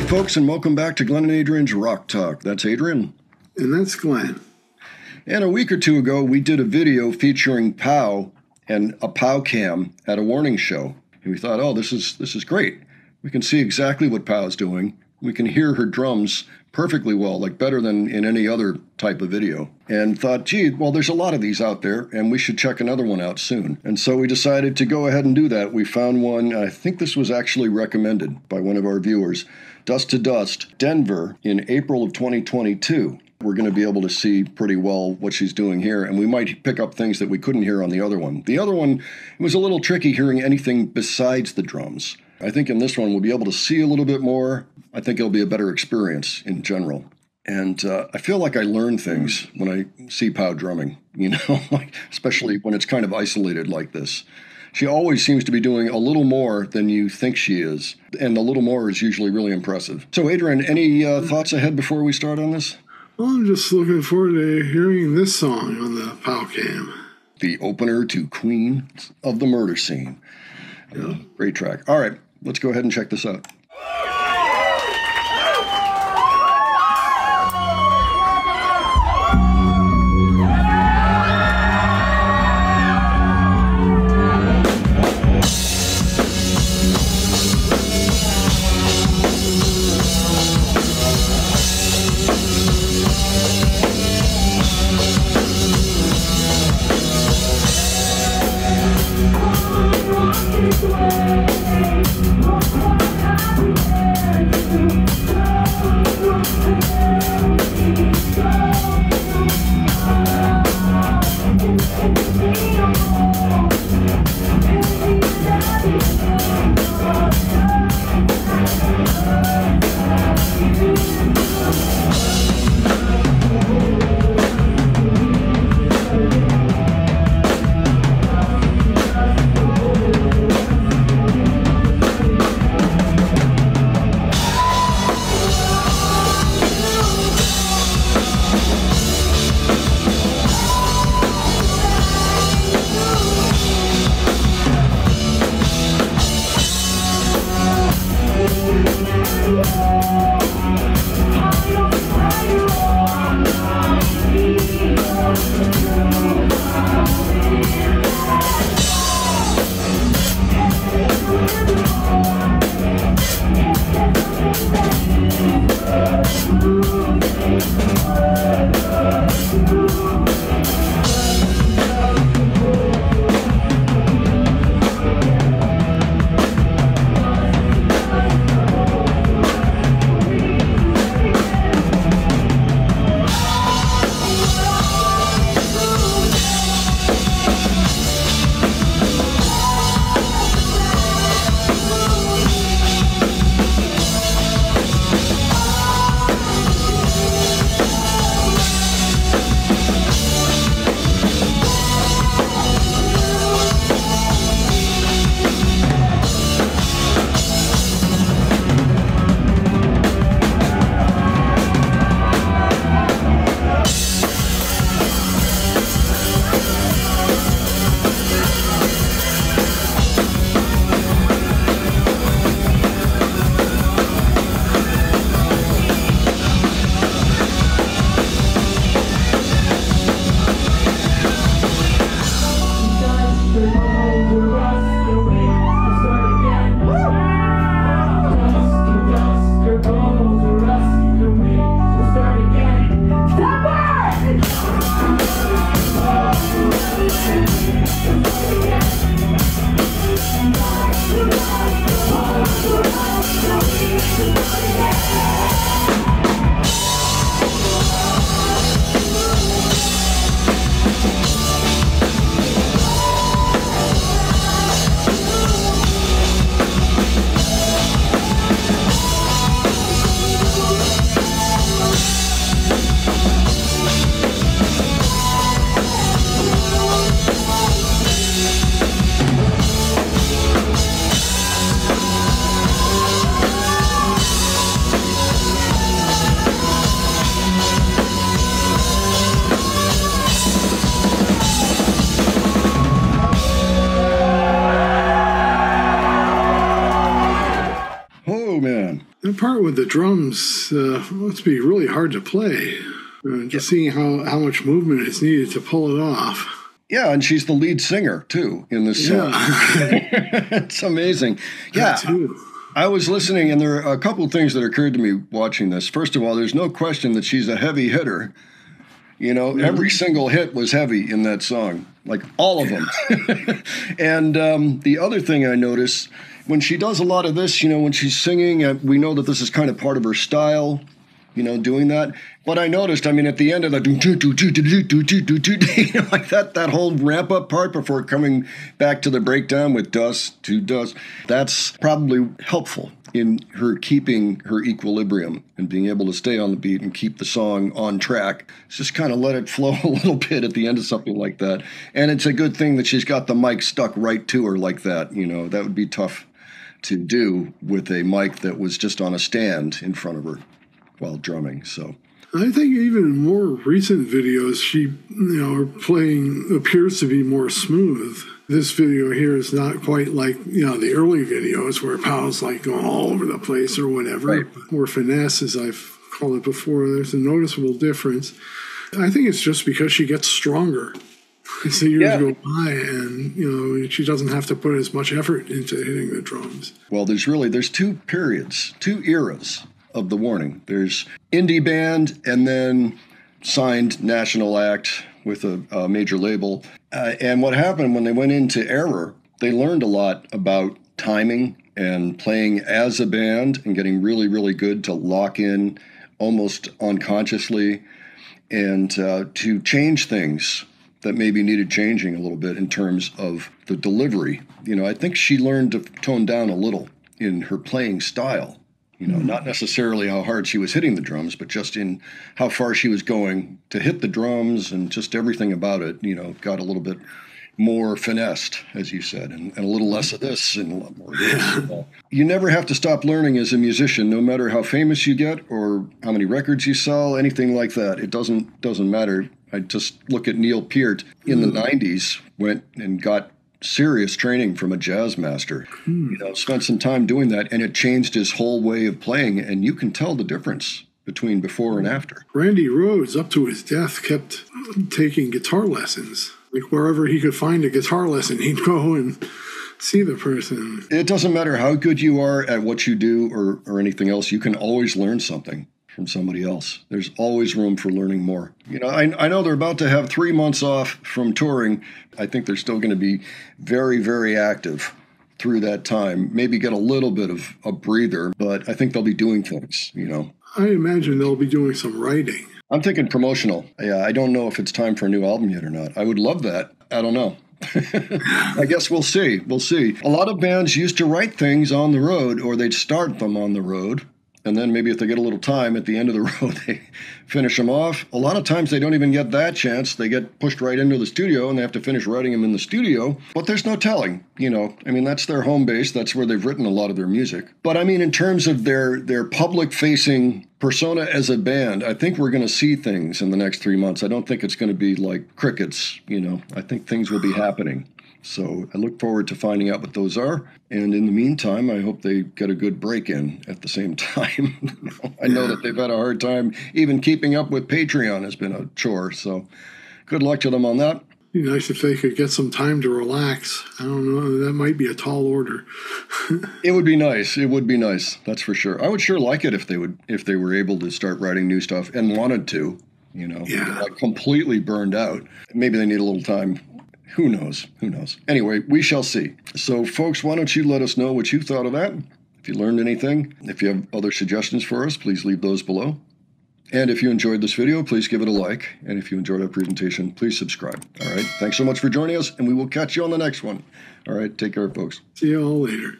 Hey folks, and welcome back to Glenn and Adrian's Rock Talk. That's Adrian. And that's Glenn. And a week or two ago, we did a video featuring PAU and a PAU cam at a warning show. And we thought, oh, this is great. We can see exactly what PAU is doing. We can hear her drums perfectly well, like better than in any other type of video. And thought, gee, well, there's a lot of these out there, and we should check another one out soon. And so we decided to go ahead and do that. We found one, I think this was actually recommended by one of our viewers, Dust to Dust, Denver, in April of 2022. We're going to be able to see pretty well what she's doing here, and we might pick up things that we couldn't hear on the other one. The other one, it was a little tricky hearing anything besides the drums. I think in this one we'll be able to see a little bit more. I think it'll be a better experience in general. And I feel like I learn things when I see PAU drumming, like, especially when it's kind of isolated like this. She always seems to be doing a little more than you think she is, and the little more is usually really impressive. So, Adrian, any thoughts ahead before we start on this? Well, I'm just looking forward to hearing this song on the PAU cam. The opener to Queen of the Murder Scene. Yeah. Great track. All right, let's go ahead and check this out. That part with the drums must be really hard to play. Just seeing how much movement is needed to pull it off. Yeah, and she's the lead singer, too, in this song. It's amazing. Yeah, I was listening, and there are a couple of things that occurred to me watching this. First of all, there's no question that she's a heavy hitter. You know, every single hit was heavy in that song, like all of them. And the other thing I noticed, when she does a lot of this, you know, when she's singing, we know that this is kind of part of her style, you know, doing that. But I noticed, I mean, at the end of the you know, like that whole ramp up part before coming back to the breakdown with dust to dust, that's probably helpful in her keeping her equilibrium and being able to stay on the beat and keep the song on track. Just kind of let it flow a little bit at the end of something like that. And it's a good thing that she's got the mic stuck right to her like that. You know, that would be tough to do with a mic that was just on a stand in front of her while drumming. So I think even in more recent videos, she, you know, her playing appears to be more smooth. This video here is not quite like, you know, the early videos where PAU's like going all over the place or whatever. Right. More finesse, as I've called it before. There's a noticeable difference. I think it's just because she gets stronger as the years go by, and, you know, she doesn't have to put as much effort into hitting the drums. Well, there's two periods, two eras of the Warning. There's indie band and then signed national act with a major label. And what happened when they went into Error, they learned a lot about timing and playing as a band and getting really, really good to lock in almost unconsciously and to change things that maybe needed changing a little bit in terms of the delivery. You know, I think she learned to tone down a little in her playing style. You know, not necessarily how hard she was hitting the drums, but just in how far she was going to hit the drums, and just everything about it, you know, got a little bit more finessed, as you said, and a little less of this and a lot more of this. You never have to stop learning as a musician, no matter how famous you get or how many records you sell, anything like that. It doesn't matter. I just look at Neil Peart in the 90s, went and got serious training from a jazz master, you know, spent some time doing that, and it changed his whole way of playing, and you can tell the difference between before and after. Randy Rhoads, up to his death, kept taking guitar lessons. Like, wherever he could find a guitar lesson, he'd go and see the person. It doesn't matter how good you are at what you do or anything else, you can always learn something from somebody else. There's always room for learning more. You know, I know they're about to have 3 months off from touring. I think they're still going to be very, very active through that time. Maybe get a little bit of a breather, but I think they'll be doing things, you know. I imagine they'll be doing some writing. I'm thinking promotional. Yeah, I don't know if it's time for a new album yet or not. I would love that. I don't know. I guess we'll see. We'll see. A lot of bands used to write things on the road, or they'd start them on the road. And then maybe if they get a little time at the end of the road, they finish them off. A lot of times they don't even get that chance. They get pushed right into the studio and they have to finish writing them in the studio. But there's no telling, you know. I mean, that's their home base. That's where they've written a lot of their music. But I mean, in terms of their public-facing persona as a band, I think we're going to see things in the next 3 months. I don't think it's going to be like crickets, you know. I think things will be happening. So I look forward to finding out what those are. And in the meantime, I hope they get a good break in at the same time. I know that they've had a hard time. Even keeping up with Patreon has been a chore. So good luck to them on that. It'd be nice if they could get some time to relax. I don't know. That might be a tall order. It would be nice. It would be nice. That's for sure. I would sure like it if they were able to start writing new stuff and wanted to, you know, like completely burned out. Maybe they need a little time. Who knows? Who knows? Anyway, we shall see. So, folks, why don't you let us know what you thought of that? If you learned anything, if you have other suggestions for us, please leave those below. And if you enjoyed this video, please give it a like. And if you enjoyed our presentation, please subscribe. All right. Thanks so much for joining us, and we will catch you on the next one. All right. Take care, folks. See you all later.